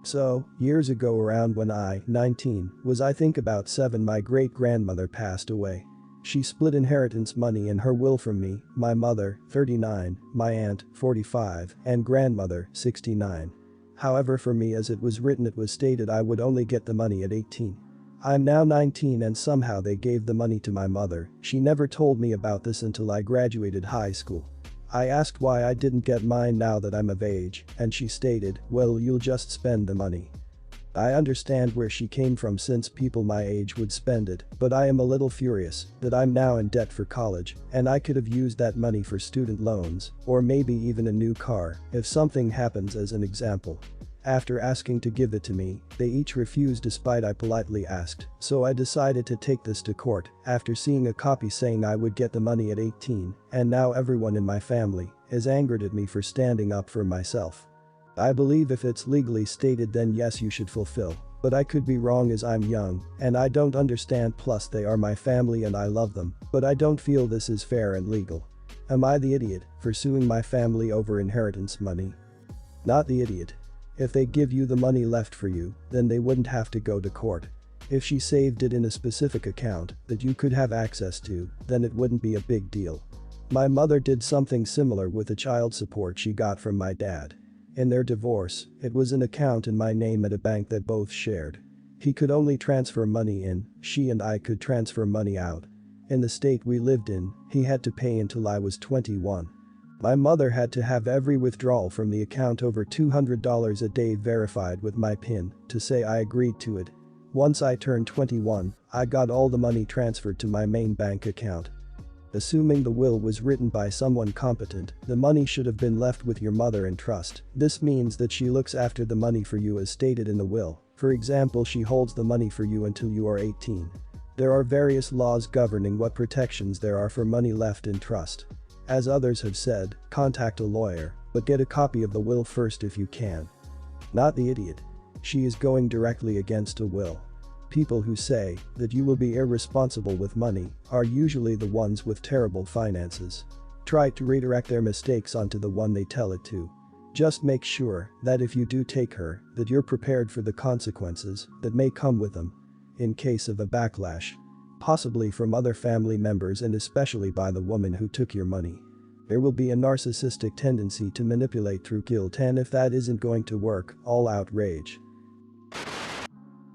So, years ago around when I, 19, was I think about 7 my great-grandmother passed away. She split inheritance money in her will from me, my mother, 39, my aunt, 45, and grandmother, 69. However, for me as it was written it was stated I would only get the money at 18. I'm now 19 and somehow they gave the money to my mother. She never told me about this until I graduated high school. I asked why I didn't get mine now that I'm of age, and she stated, well, you'll just spend the money. I understand where she came from since people my age would spend it, but I am a little furious that I'm now in debt for college and I could have used that money for student loans or maybe even a new car if something happens as an example. After asking to give it to me, they each refused despite I politely asked, so I decided to take this to court after seeing a copy saying I would get the money at 18 and now everyone in my family is angered at me for standing up for myself. I believe if it's legally stated then yes you should fulfill, but I could be wrong as I'm young and I don't understand plus they are my family and I love them, but I don't feel this is fair and legal. Am I the idiot for suing my family over inheritance money? Not the idiot. If they give you the money left for you, then they wouldn't have to go to court. If she saved it in a specific account that you could have access to, then it wouldn't be a big deal. My mother did something similar with the child support she got from my dad. In their divorce, it was an account in my name at a bank that both shared. He could only transfer money in, she and I could transfer money out. In the state we lived in, he had to pay until I was 21. My mother had to have every withdrawal from the account over $200 a day verified with my PIN to say I agreed to it. Once I turned 21, I got all the money transferred to my main bank account. Assuming the will was written by someone competent, the money should have been left with your mother in trust. This means that she looks after the money for you as stated in the will. For example, she holds the money for you until you are 18. There are various laws governing what protections there are for money left in trust. As others have said, contact a lawyer, but get a copy of the will first if you can. Not the idiot. She is going directly against a will. People who say that you will be irresponsible with money are usually the ones with terrible finances. Try to redirect their mistakes onto the one they tell it to. Just make sure that if you do take her, that you're prepared for the consequences that may come with them. In case of a backlash. Possibly from other family members and especially by the woman who took your money. There will be a narcissistic tendency to manipulate through guilt, and if that isn't going to work, all out rage.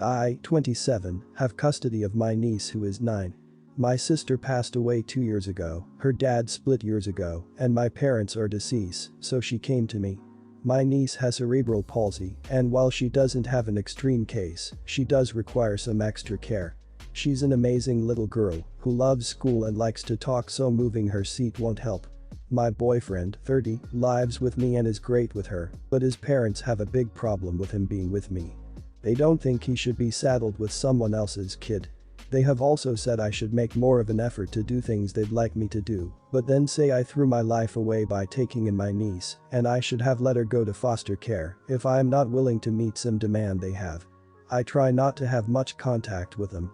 I, 27, have custody of my niece who is 9. My sister passed away 2 years ago, her dad split years ago, and my parents are deceased, so she came to me. My niece has cerebral palsy, and while she doesn't have an extreme case, she does require some extra care. She's an amazing little girl who loves school and likes to talk, so moving her seat won't help. My boyfriend, 30, lives with me and is great with her, but his parents have a big problem with him being with me. They don't think he should be saddled with someone else's kid. They have also said I should make more of an effort to do things they'd like me to do, but then say I threw my life away by taking in my niece and I should have let her go to foster care if I am not willing to meet some demand they have. I try not to have much contact with them.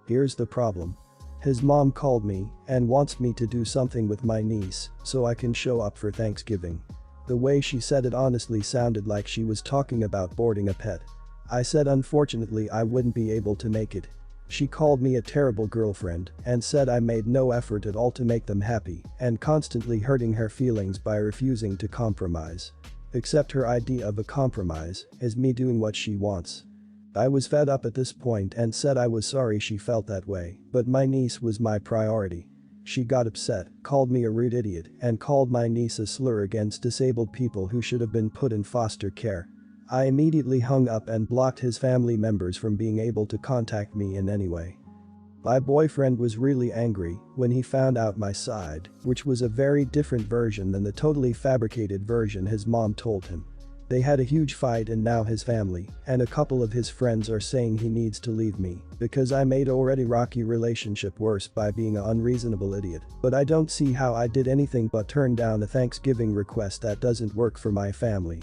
Here's the problem. His mom called me and wants me to do something with my niece so I can show up for Thanksgiving. The way she said it honestly sounded like she was talking about boarding a pet. I said unfortunately I wouldn't be able to make it. She called me a terrible girlfriend and said I made no effort at all to make them happy and constantly hurting her feelings by refusing to compromise. Except her idea of a compromise is me doing what she wants. I was fed up at this point and said I was sorry she felt that way, but my niece was my priority. She got upset, called me a rude idiot, and called my niece a slur against disabled people who should have been put in foster care. I immediately hung up and blocked his family members from being able to contact me in any way. My boyfriend was really angry when he found out my side, which was a very different version than the totally fabricated version his mom told him. They had a huge fight and now his family and a couple of his friends are saying he needs to leave me because I made already rocky relationship worse by being an unreasonable idiot, but I don't see how I did anything but turn down a Thanksgiving request that doesn't work for my family.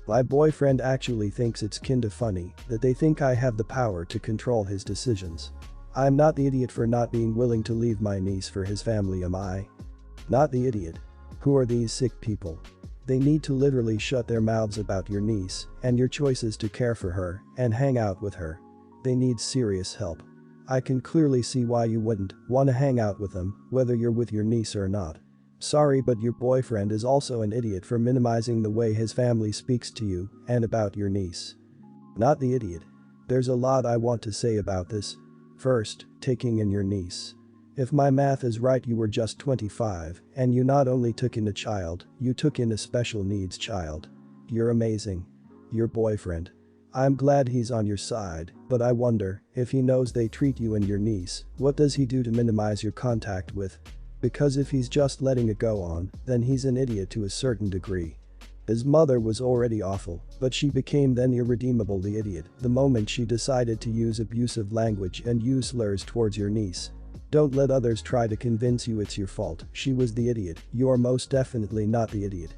My boyfriend actually thinks it's kinda funny that they think I have the power to control his decisions. I'm not the idiot for not being willing to leave my niece for his family, am I? Not the idiot. Who are these sick people? They need to literally shut their mouths about your niece and your choices to care for her and hang out with her. They need serious help. I can clearly see why you wouldn't want to hang out with them, whether you're with your niece or not. Sorry, but your boyfriend is also an idiot for minimizing the way his family speaks to you and about your niece. Not the idiot. There's a lot I want to say about this. First, taking in your niece. If my math is right, you were just 25, and you not only took in a child, you took in a special needs child. You're amazing. Your boyfriend. I'm glad he's on your side, but I wonder, if he knows they treat you and your niece, what does he do to minimize your contact with? Because if he's just letting it go on, then he's an idiot to a certain degree. His mother was already awful, but she became then irredeemably idiot the moment she decided to use abusive language and use slurs towards your niece. Don't let others try to convince you it's your fault. She was the idiot. You're most definitely not the idiot.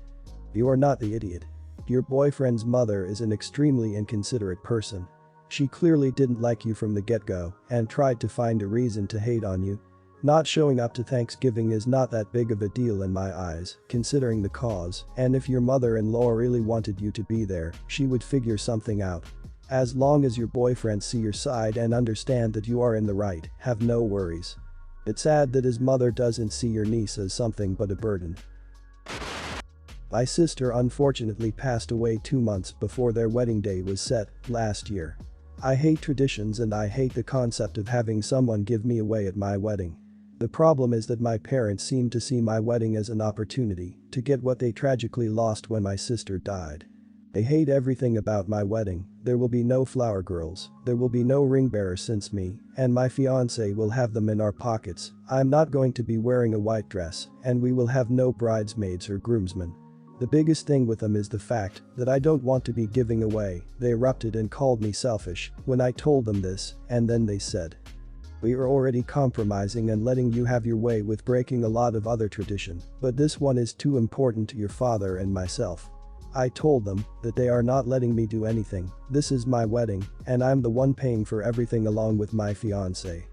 You're not the idiot. Your boyfriend's mother is an extremely inconsiderate person. She clearly didn't like you from the get-go and tried to find a reason to hate on you. Not showing up to Thanksgiving is not that big of a deal in my eyes, considering the cause, and if your mother-in-law really wanted you to be there, she would figure something out. As long as your boyfriend see your side and understand that you are in the right, have no worries. It's sad that his mother doesn't see your niece as something but a burden. My sister unfortunately passed away 2 months before their wedding day was set last year. I hate traditions and I hate the concept of having someone give me away at my wedding. The problem is that my parents seem to see my wedding as an opportunity to get what they tragically lost when my sister died. They hate everything about my wedding. There will be no flower girls, there will be no ring bearer since me and my fiancé will have them in our pockets. I'm not going to be wearing a white dress and we will have no bridesmaids or groomsmen. The biggest thing with them is the fact that I don't want to be giving away. They erupted and called me selfish when I told them this, and then they said, "We are already compromising and letting you have your way with breaking a lot of other tradition, but this one is too important to your father and myself." I told them that they are not letting me do anything. This is my wedding and I'm the one paying for everything along with my fiancé.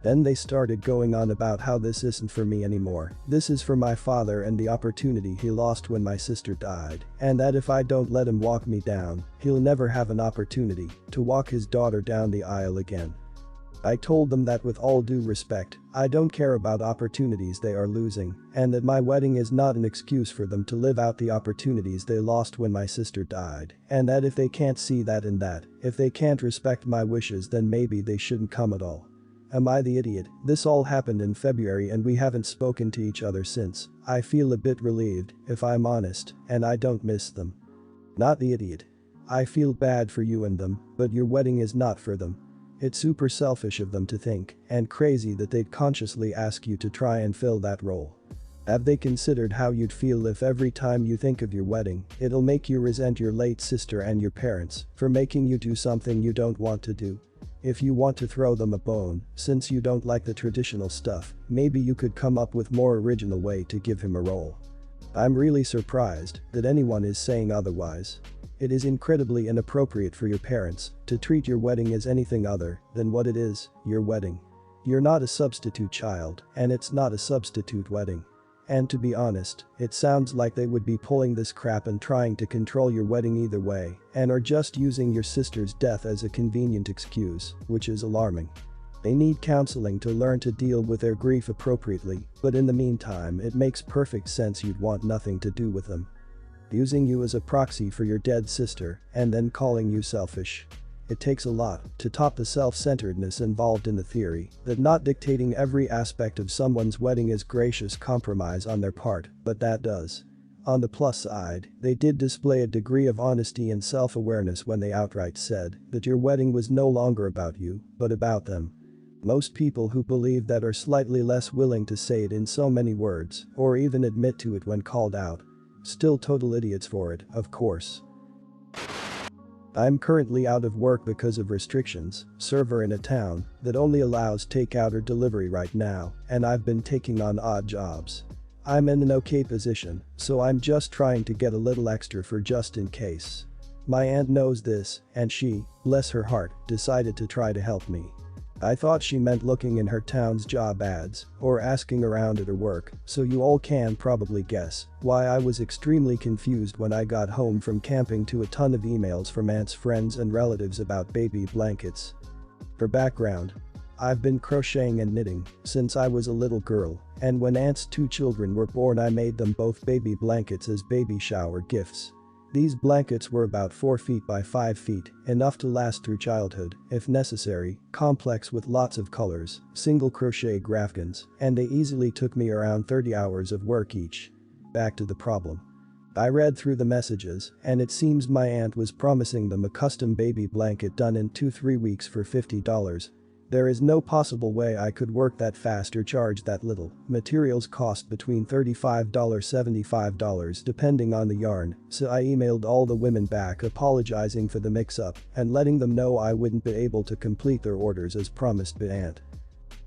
Then they started going on about how this isn't for me anymore, this is for my father and the opportunity he lost when my sister died, and that if I don't let him walk me down, he'll never have an opportunity to walk his daughter down the aisle again. I told them that with all due respect, I don't care about opportunities they are losing, and that my wedding is not an excuse for them to live out the opportunities they lost when my sister died, and that if they can't see that in that, if they can't respect my wishes, then maybe they shouldn't come at all. Am I the idiot? This all happened in February and we haven't spoken to each other since. I feel a bit relieved, if I'm honest, and I don't miss them. Not the idiot. I feel bad for you and them, but your wedding is not for them. It's super selfish of them to think, and crazy that they'd consciously ask you to try and fill that role. Have they considered how you'd feel if every time you think of your wedding, it'll make you resent your late sister and your parents for making you do something you don't want to do? If you want to throw them a bone, since you don't like the traditional stuff, maybe you could come up with more original way to give him a role. I'm really surprised that anyone is saying otherwise. It is incredibly inappropriate for your parents to treat your wedding as anything other than what it is, your wedding. You're not a substitute child, and it's not a substitute wedding. And to be honest, it sounds like they would be pulling this crap and trying to control your wedding either way, and are just using your sister's death as a convenient excuse, which is alarming. They need counseling to learn to deal with their grief appropriately, but in the meantime it makes perfect sense you'd want nothing to do with them. Using you as a proxy for your dead sister, and then calling you selfish. It takes a lot to top the self-centeredness involved in the theory that not dictating every aspect of someone's wedding is gracious compromise on their part, but that does. On the plus side, they did display a degree of honesty and self-awareness when they outright said that your wedding was no longer about you, but about them. Most people who believe that are slightly less willing to say it in so many words, or even admit to it when called out. Still total idiots for it, of course. I'm currently out of work because of restrictions, server in a town that only allows takeout or delivery right now, and I've been taking on odd jobs. I'm in an okay position, so I'm just trying to get a little extra for just in case. My aunt knows this, and she, bless her heart, decided to try to help me. I thought she meant looking in her town's job ads or asking around at her work, so you all can probably guess why I was extremely confused when I got home from camping to a ton of emails from aunt's friends and relatives about baby blankets. For background, I've been crocheting and knitting since I was a little girl, and when aunt's 2 children were born I made them both baby blankets as baby shower gifts. These blankets were about 4 feet by 5 feet, enough to last through childhood, if necessary, complex with lots of colors, single crochet graphicons, and they easily took me around 30 hours of work each. Back to the problem. I read through the messages, and it seems my aunt was promising them a custom baby blanket done in 2-3 weeks for $50. There is no possible way I could work that fast or charge that little. Materials cost between $35–$75 depending on the yarn, so I emailed all the women back apologizing for the mix-up and letting them know I wouldn't be able to complete their orders as promised by aunt.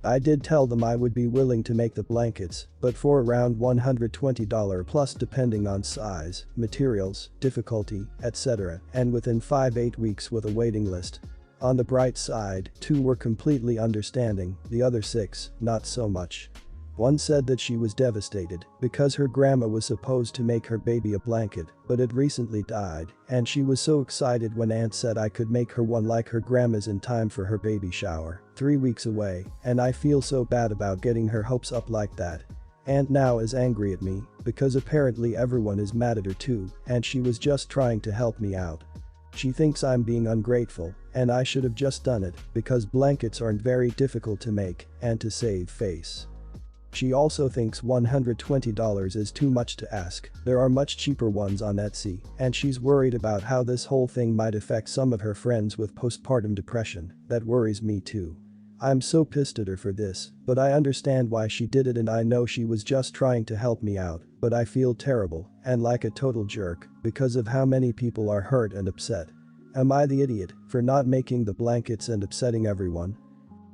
I did tell them I would be willing to make the blankets, but for around $120 plus depending on size, materials, difficulty, etc., and within 5–8 weeks with a waiting list. On the bright side, 2 were completely understanding, the other 6, not so much. One said that she was devastated because her grandma was supposed to make her baby a blanket, but had recently died, and she was so excited when aunt said I could make her one like her grandma's in time for her baby shower, 3 weeks away, and I feel so bad about getting her hopes up like that. Aunt now is angry at me because apparently everyone is mad at her too, and she was just trying to help me out. She thinks I'm being ungrateful, and I should have just done it because blankets aren't very difficult to make and to save face. She also thinks $120 is too much to ask, there are much cheaper ones on Etsy, and she's worried about how this whole thing might affect some of her friends with postpartum depression. That worries me too. I'm so pissed at her for this, but I understand why she did it and I know she was just trying to help me out, but I feel terrible and like a total jerk because of how many people are hurt and upset. Am I the idiot for not making the blankets and upsetting everyone?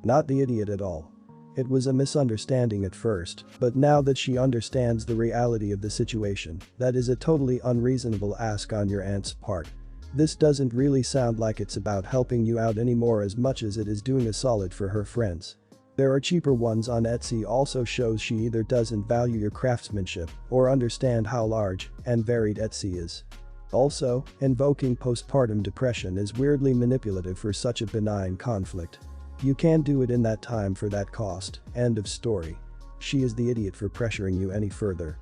Not the idiot at all. It was a misunderstanding at first, but now that she understands the reality of the situation, that is a totally unreasonable ask on your aunt's part. This doesn't really sound like it's about helping you out anymore as much as it is doing a solid for her friends. There are cheaper ones on Etsy also shows she either doesn't value your craftsmanship or understand how large and varied Etsy is. Also, invoking postpartum depression is weirdly manipulative for such a benign conflict. You can't do it in that time for that cost, end of story. She is the idiot for pressuring you any further.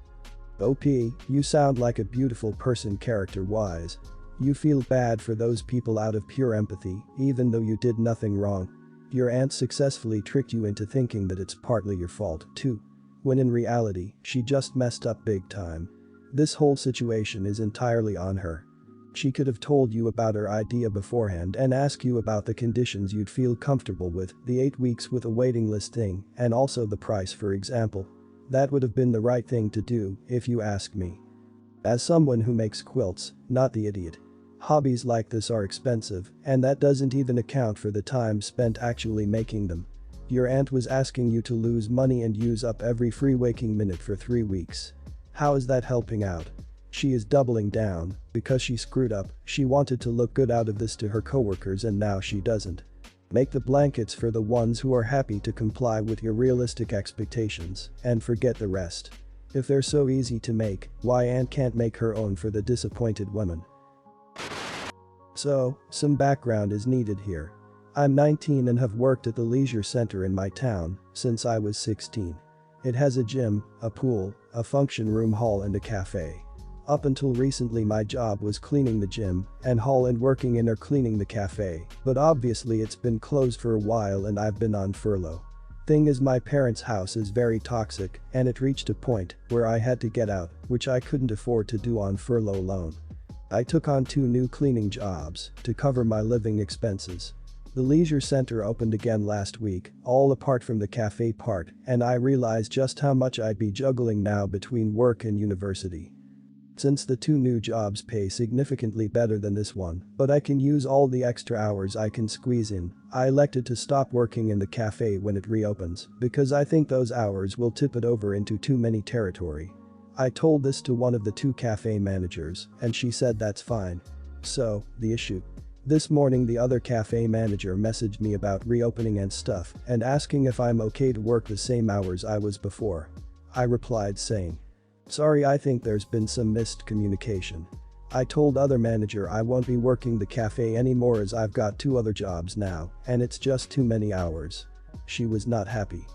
OP, you sound like a beautiful person character-wise. You feel bad for those people out of pure empathy, even though you did nothing wrong. Your aunt successfully tricked you into thinking that it's partly your fault, too. When in reality, she just messed up big time. This whole situation is entirely on her. She could have told you about her idea beforehand and asked you about the conditions you'd feel comfortable with, the 8 weeks with a waiting list thing, and also the price for example. That would have been the right thing to do, if you ask me. As someone who makes quilts, not the idiot. Hobbies like this are expensive, and that doesn't even account for the time spent actually making them. Your aunt was asking you to lose money and use up every free waking minute for 3 weeks. How is that helping out? She is doubling down, because she screwed up, she wanted to look good out of this to her coworkers and now she doesn't. Make the blankets for the ones who are happy to comply with your realistic expectations, and forget the rest. If they're so easy to make, why aunt can't make her own for the disappointed women? So, some background is needed here. I'm 19 and have worked at the leisure center in my town since I was 16. It has a gym, a pool, a function room hall and a cafe. Up until recently my job was cleaning the gym and hall and working in or cleaning the cafe, but obviously it's been closed for a while and I've been on furlough. Thing is my parents' house is very toxic and it reached a point where I had to get out, which I couldn't afford to do on furlough alone. I took on 2 new cleaning jobs to cover my living expenses. The leisure center opened again last week, all apart from the cafe part, and I realized just how much I'd be juggling now between work and university. Since the 2 new jobs pay significantly better than this one, but I can use all the extra hours I can squeeze in, I elected to stop working in the cafe when it reopens because I think those hours will tip it over into too many territory. I told this to one of the 2 cafe managers and she said that's fine. So, the issue. This morning the other cafe manager messaged me about reopening and stuff and asking if I'm okay to work the same hours I was before. I replied saying, "Sorry, I think there's been some missed communication. I told other manager I won't be working the cafe anymore as I've got 2 other jobs now and it's just too many hours." She was not happy.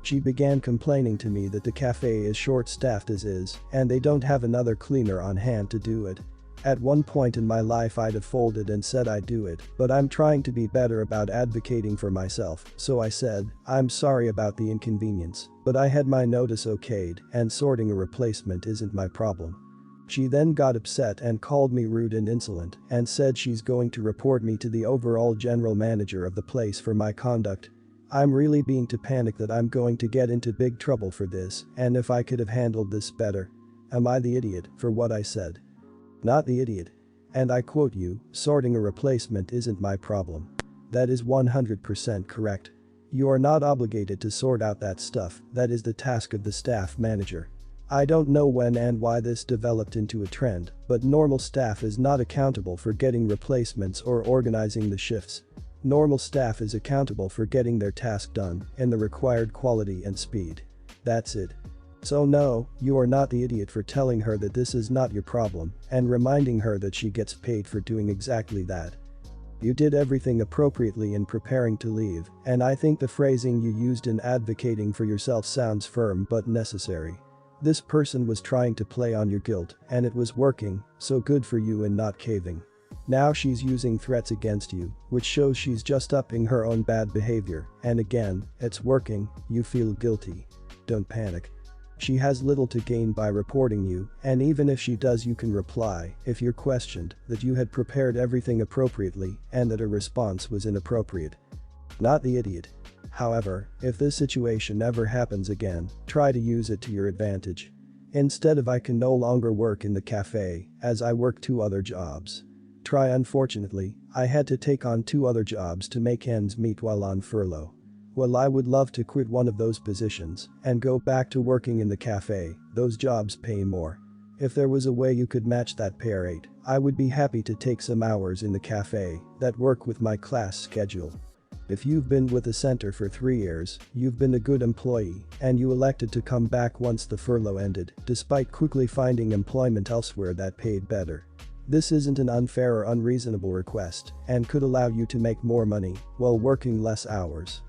She began complaining to me that the cafe is short-staffed as is and they don't have another cleaner on hand to do it. At one point in my life I'd have folded and said I'd do it, but I'm trying to be better about advocating for myself, so I said, "I'm sorry about the inconvenience, but I had my notice okayed and sorting a replacement isn't my problem." She then got upset and called me rude and insolent and said she's going to report me to the overall general manager of the place for my conduct. I'm really beginning to panic that I'm going to get into big trouble for this, and if I could have handled this better. Am I the idiot for what I said? Not the idiot. And I quote you, "Sorting a replacement isn't my problem." That is 100% correct. You are not obligated to sort out that stuff, that is the task of the staff manager. I don't know when and why this developed into a trend, but normal staff is not accountable for getting replacements or organizing the shifts. Normal staff is accountable for getting their task done in the required quality and speed. That's it. So no, you are not the idiot for telling her that this is not your problem and reminding her that she gets paid for doing exactly that. You did everything appropriately in preparing to leave, and I think the phrasing you used in advocating for yourself sounds firm but necessary. This person was trying to play on your guilt and it was working, so good for you in not caving. Now she's using threats against you, which shows she's just upping her own bad behavior, and again, it's working, you feel guilty. Don't panic. She has little to gain by reporting you, and even if she does you can reply, if you're questioned, that you had prepared everything appropriately and that a response was inappropriate. Not the idiot. However, if this situation ever happens again, try to use it to your advantage. Instead of "I can no longer work in the cafe as I work 2 other jobs." Try "Unfortunately, I had to take on 2 other jobs to make ends meet while on furlough. Well, I would love to quit one of those positions and go back to working in the cafe, those jobs pay more. If there was a way you could match that pay rate, I would be happy to take some hours in the cafe that work with my class schedule." If you've been with the center for 3 years, you've been a good employee, and you elected to come back once the furlough ended, despite quickly finding employment elsewhere that paid better. This isn't an unfair or unreasonable request and could allow you to make more money while working less hours.